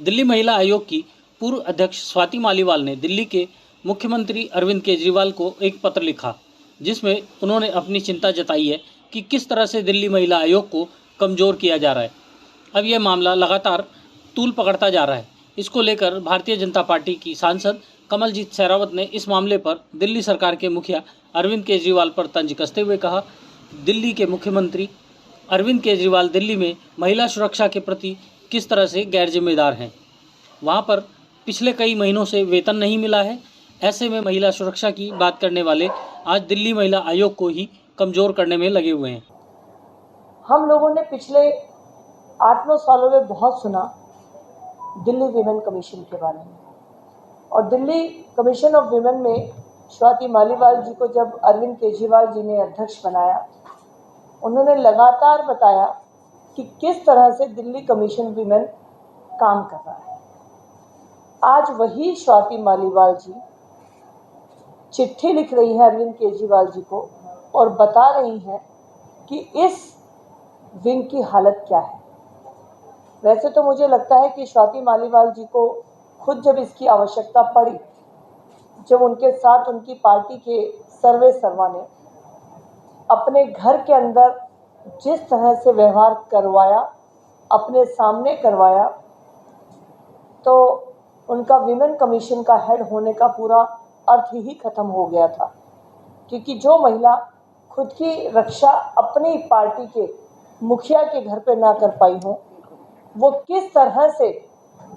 दिल्ली महिला आयोग की पूर्व अध्यक्ष स्वाति मालीवाल ने दिल्ली के मुख्यमंत्री अरविंद केजरीवाल को एक पत्र लिखा, जिसमें उन्होंने अपनी चिंता जताई है कि किस तरह से दिल्ली महिला आयोग को कमज़ोर किया जा रहा है। अब यह मामला लगातार तूल पकड़ता जा रहा है। इसको लेकर भारतीय जनता पार्टी की सांसद कमलजीत शेरावत ने इस मामले पर दिल्ली सरकार के मुखिया अरविंद केजरीवाल पर तंज कसते हुए कहा, दिल्ली के मुख्यमंत्री अरविंद केजरीवाल दिल्ली में महिला सुरक्षा के प्रति किस तरह से गैर जिम्मेदार हैं। वहां पर पिछले कई महीनों से वेतन नहीं मिला है। ऐसे में महिला सुरक्षा की बात करने वाले आज दिल्ली महिला आयोग को ही कमज़ोर करने में लगे हुए हैं। हम लोगों ने पिछले 8-9 सालों में बहुत सुना दिल्ली विमेन कमीशन के बारे में, और दिल्ली कमीशन ऑफ विमेन में स्वाति मालीवाल जी को जब अरविंद केजरीवाल जी ने अध्यक्ष बनाया, उन्होंने लगातार बताया कि किस तरह से दिल्ली कमीशन विमेन काम कर रहा है। आज वही स्वाति मालीवाल जी चिट्ठी लिख रही हैं अरविंद केजरीवाल जी को और बता रही हैं कि इस विंग की हालत क्या है। वैसे तो मुझे लगता है कि स्वाति मालीवाल जी को खुद जब इसकी आवश्यकता पड़ी, जब उनके साथ उनकी पार्टी के सर्वे सर्वा ने अपने घर के अंदर जिस तरह से व्यवहार करवाया, अपने सामने करवाया, तो उनका विमेन कमीशन का हेड होने का पूरा अर्थ ही खत्म हो गया था। क्योंकि जो महिला खुद की रक्षा अपनी पार्टी के मुखिया के घर पे ना कर पाई हो, वो किस तरह से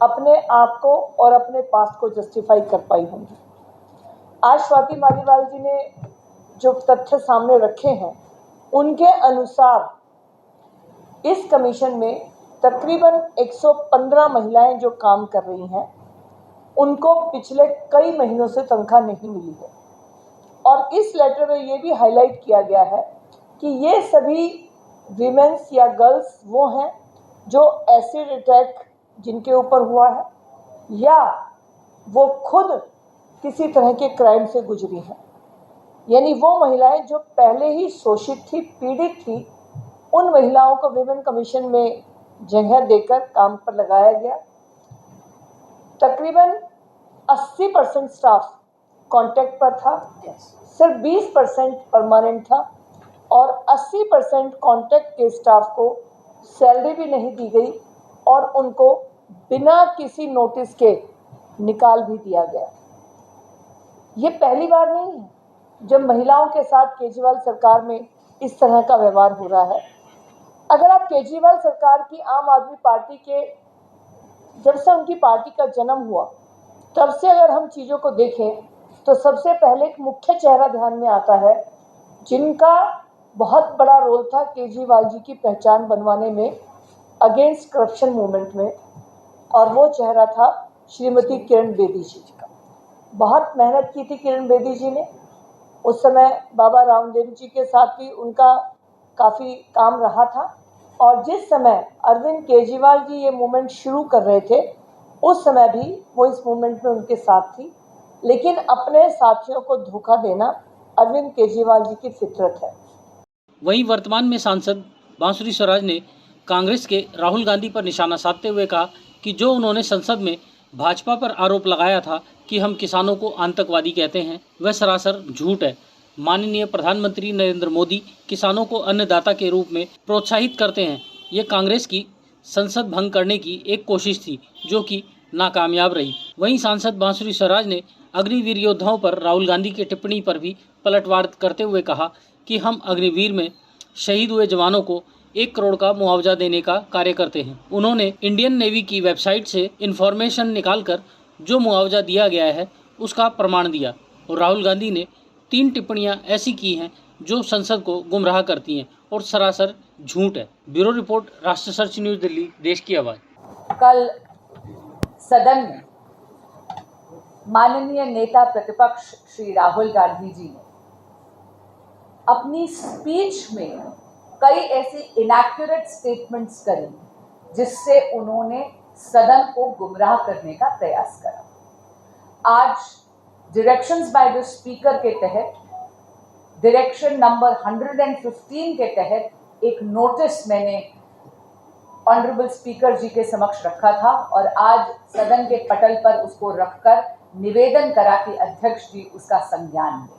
अपने आप को और अपने पास्ट को जस्टिफाई कर पाई होंगी। आज स्वाति मालीवाल जी ने जो तथ्य सामने रखे हैं, उनके अनुसार इस कमीशन में तकरीबन 115 महिलाएं जो काम कर रही हैं, उनको पिछले कई महीनों से तनख्वाह नहीं मिली है। और इस लेटर में ये भी हाईलाइट किया गया है कि ये सभी वीमेंस या गर्ल्स वो हैं जो एसिड अटैक जिनके ऊपर हुआ है या वो खुद किसी तरह के क्राइम से गुजरी हैं। यानी वो महिलाएं जो पहले ही शोषित थी, पीड़ित थी, उन महिलाओं को विमेन कमीशन में जगह देकर काम पर लगाया गया। तकरीबन 80% स्टाफ कॉन्ट्रैक्ट पर था, सिर्फ 20% परमानेंट था, और 80% कॉन्ट्रैक्ट के स्टाफ को सैलरी भी नहीं दी गई और उनको बिना किसी नोटिस के निकाल भी दिया गया। ये पहली बार नहीं है जब महिलाओं के साथ केजरीवाल सरकार में इस तरह का व्यवहार हो रहा है। अगर आप केजरीवाल सरकार की आम आदमी पार्टी के जब से उनकी पार्टी का जन्म हुआ तब से अगर हम चीज़ों को देखें तो सबसे पहले एक मुख्य चेहरा ध्यान में आता है जिनका बहुत बड़ा रोल था केजरीवाल जी की पहचान बनवाने में, अगेंस्ट करप्शन मूवमेंट में, और वो चेहरा था श्रीमती किरण बेदी जी का। बहुत मेहनत की थी किरण बेदी जी ने। उस समय बाबा रामदेव जी के साथ भी उनका काफ़ी काम रहा था, और जिस समय अरविंद केजरीवाल जी ये मूवमेंट शुरू कर रहे थे, उस समय भी वो इस मूवमेंट में उनके साथ थी। लेकिन अपने साथियों को धोखा देना अरविंद केजरीवाल जी की फितरत है। वहीं वर्तमान में सांसद बांसुरी स्वराज ने कांग्रेस के राहुल गांधी पर निशाना साधते हुए कहा कि जो उन्होंने संसद में भाजपा पर आरोप लगाया था कि हम किसानों को आतंकवादी कहते हैं, वह सरासर झूठ है। माननीय प्रधानमंत्री नरेंद्र मोदी किसानों को अन्नदाता के रूप में प्रोत्साहित करते हैं। ये कांग्रेस की संसद भंग करने की एक कोशिश थी जो कि नाकामयाब रही। वहीं सांसद बांसुरी स्वराज ने अग्निवीर योद्धाओं पर राहुल गांधी की टिप्पणी पर भी पलटवार करते हुए कहा कि हम अग्निवीर में शहीद हुए जवानों को 1 करोड़ का मुआवजा देने का कार्य करते हैं। उन्होंने इंडियन नेवी की वेबसाइट से इन्फॉर्मेशन निकालकर जो मुआवजा दिया गया है उसका प्रमाण दिया, और राहुल गांधी ने 3 टिप्पणियां ऐसी की हैं जो संसद को गुमराह करती हैं और सरासर झूठ है। ब्यूरो रिपोर्ट, राष्ट्र सर्च न्यूज़ दिल्ली, देश की आवाज़। कल सदन में माननीय नेता प्रतिपक्ष श्री राहुल गांधी जी ने अपनी स्पीच में कई ऐसी इनएक्यूरेट स्टेटमेंट्स करी जिससे उन्होंने सदन को गुमराह करने का प्रयास करा। आज डायरेक्शंस बाय द स्पीकर के तहत, डायरेक्शन नंबर 115 के तहत एक नोटिस मैंने ऑनरेबल स्पीकर जी के समक्ष रखा था और आज सदन के पटल पर उसको रखकर निवेदन करा कि अध्यक्ष जी उसका संज्ञान लें।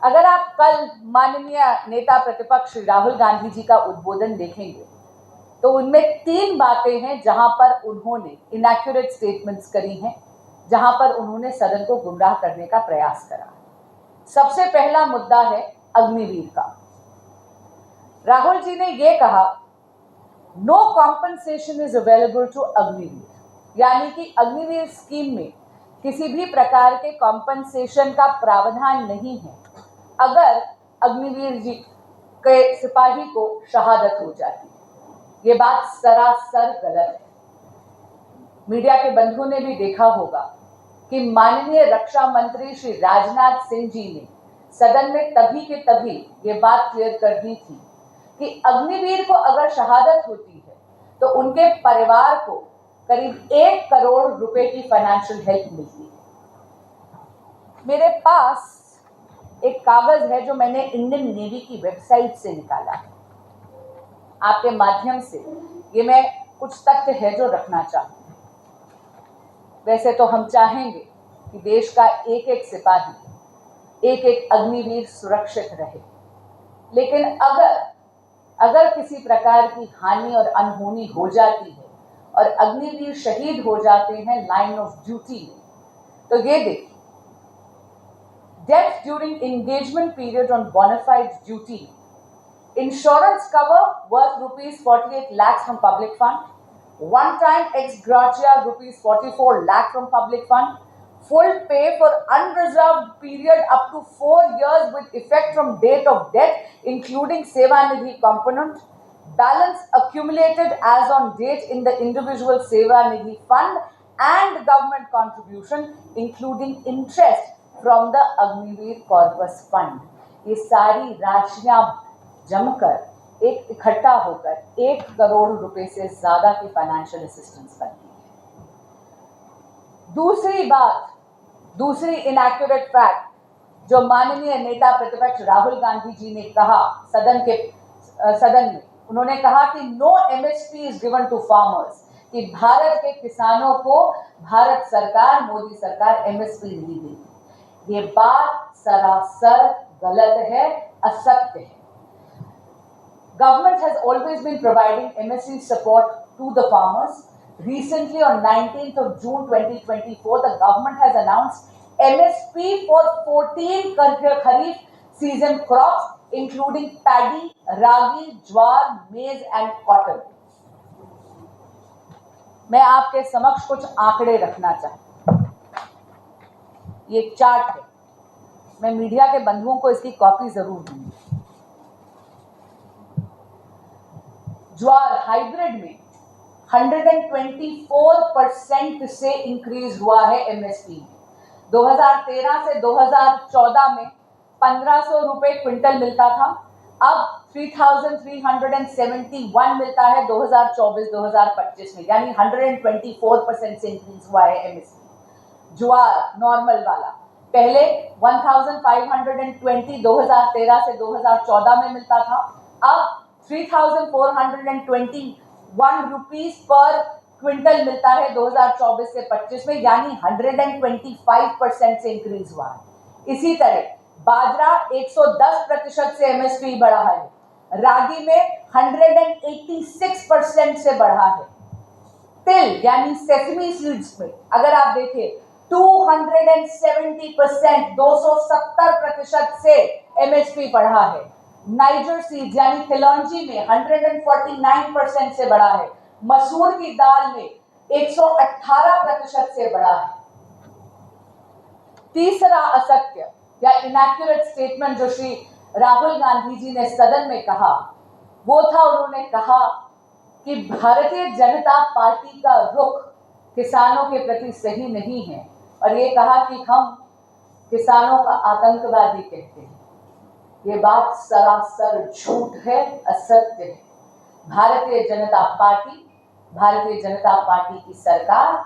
अगर आप कल माननीय नेता प्रतिपक्ष श्री राहुल गांधी जी का उद्बोधन देखेंगे तो उनमें 3 बातें हैं जहां पर उन्होंने इनएक्यूरेट स्टेटमेंट्स करी हैं, जहां पर उन्होंने सदन को गुमराह करने का प्रयास करा। सबसे पहला मुद्दा है अग्निवीर का। राहुल जी ने यह कहा no compensation is available to Agniveer, यानी कि अग्निवीर स्कीम में किसी भी प्रकार के कॉम्पनसेशन का प्रावधान नहीं है अगर अग्निवीर जी के सिपाही को शहादत हो जाती है। ये बात सरासर गलत है। मीडिया के बंधुओं ने भी देखा होगा कि माननीय रक्षा मंत्री श्री राजनाथ सिंह जी ने सदन में तभी के तभी ये बात क्लियर कर दी थी कि अग्निवीर को अगर शहादत होती है तो उनके परिवार को करीब 1 करोड़ रुपए की फाइनेंशियल हेल्प मिलती है। मेरे पास एक कागज है जो मैंने इंडियन नेवी की वेबसाइट से निकाला है। आपके माध्यम से ये मैं कुछ तथ्य है जो रखना चाहती हूँ। वैसे तो हम चाहेंगे कि देश का एक एक सिपाही, एक एक अग्निवीर सुरक्षित रहे, लेकिन अगर किसी प्रकार की हानि और अनहोनी हो जाती है और अग्निवीर शहीद हो जाते हैं लाइन ऑफ ड्यूटी में, तो ये देखिए, death during engagement period on bonafide duty, insurance cover worth rupees 48 lakhs from public fund, one time ex gratia rupees 44 lakh from public fund, full pay for unreserved period up to 4 years with effect from date of death including Sevanidhi component, balance accumulated as on date in the individual Sevanidhi fund and government contribution including interest from the Agniveer corpus fund। ये सारी राशियां जमकर एक इकट्ठा होकर 1 करोड़ रुपए से ज्यादा की फाइनेंशियल असिस्टेंस बनती है। दूसरी इनएक्यूरेट फैक्ट जो माननीय नेता प्रतिपक्ष राहुल गांधी जी ने कहा सदन में, उन्होंने कहा कि no MSP is given to farmers, कि भारत के किसानों को भारत सरकार, मोदी सरकार एमएसपी नहीं देती। ये बात सरासर गलत है, असत्य है। Government has always been providing MSP support to the farmers. Recently, on 19th of June 2024, the government has announced MSP for 14 Kharif season crops, including paddy, ragi, jowar, maize and cotton. मैं आपके समक्ष कुछ आंकड़े रखना चाहता हूं। ये chart है, मैं मीडिया के बंधुओं को इसकी कॉपी जरूर दूंगी। ज्वार हाइब्रिड में 124% से इंक्रीज हुआ है एमएसपी में। 2013 से 2014 में 1500 रुपए क्विंटल मिलता था, अब 3371 मिलता है 2024-2025 में, यानी 124% से इंक्रीज हुआ है एमएसपी। ज्वार नॉर्मल वाला पहले 1520 2013 से 2014 में मिलता था, अब 3421 रुपीस पर क्विंटल मिलता है 2024 से 25 में, यानी 125% से इंक्रीज हुआ है। इसी तरह बाजरा 110% से एमएसपी बढ़ा है, रागी में 186% से बढ़ा है। तिल यानी सेसमी सीड्स में अगर आप देखें 270% 270% से एमएसपी बढ़ा है। नाइजर सीड्स यानी खिलौंजी में 149% से बढ़ा है। मसूर की दाल में 118% से बढ़ा है। तीसरा असत्य या इनएक्यूरेट स्टेटमेंट जो श्री राहुल गांधी जी ने सदन में कहा वो था, उन्होंने कहा कि भारतीय जनता पार्टी का रुख किसानों के प्रति सही नहीं है और ये कहा कि हम किसानों का आतंकवादी कहते हैं। ये बात सरासर झूठ है, असत्य है। भारतीय जनता पार्टी की सरकार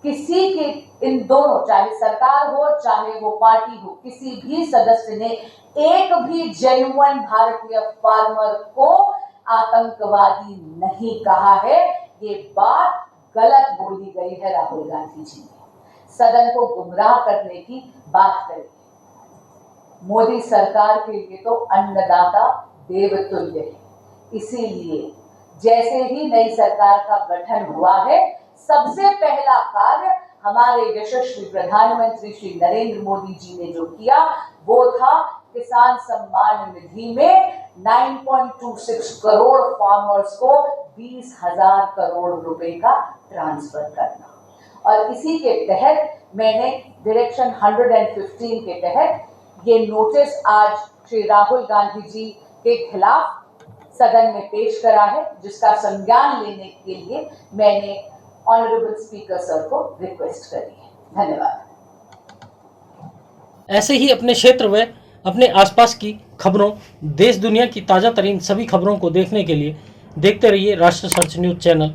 किसी के, इन दोनों, चाहे सरकार हो चाहे वो पार्टी हो, किसी भी सदस्य ने एक भी जेन्युइन भारतीय फार्मर को आतंकवादी नहीं कहा है, ये बात गलत बोली गई है राहुल गांधी जी ने। सदन को गुमराह करने की बात करी। मोदी सरकार के लिए तो अन्नदाता देवतुल्य है, इसीलिए जैसे ही नई सरकार का गठन हुआ है, सबसे पहला कार्य हमारे यशस्वी प्रधानमंत्री श्री नरेंद्र मोदी जी ने जो किया वो था किसान सम्मान निधि में 9.26 करोड़ फार्मर्स को 20,000 करोड़ रुपए का ट्रांसफर करना। और इसी के तहत मैंने डायरेक्शन 115 के तहत ये नोटिस आज श्री राहुल गांधी जी के खिलाफ सदन में पेश करा है, जिसका संज्ञान लेने के लिए मैंने ऑनरेबल स्पीकर सर को रिक्वेस्ट करी है। धन्यवाद। ऐसे ही अपने क्षेत्र व अपने आसपास की खबरों, देश दुनिया की ताज़ा तरीन सभी खबरों को देखने के लिए देखते रहिए राष्ट्र सर्च न्यूज़ चैनल।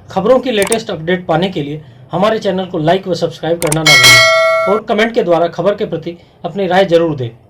खबरों की लेटेस्ट अपडेट पाने के लिए हमारे चैनल को लाइक व सब्सक्राइब करना ना भूलें और कमेंट के द्वारा खबर के प्रति अपनी राय जरूर दें।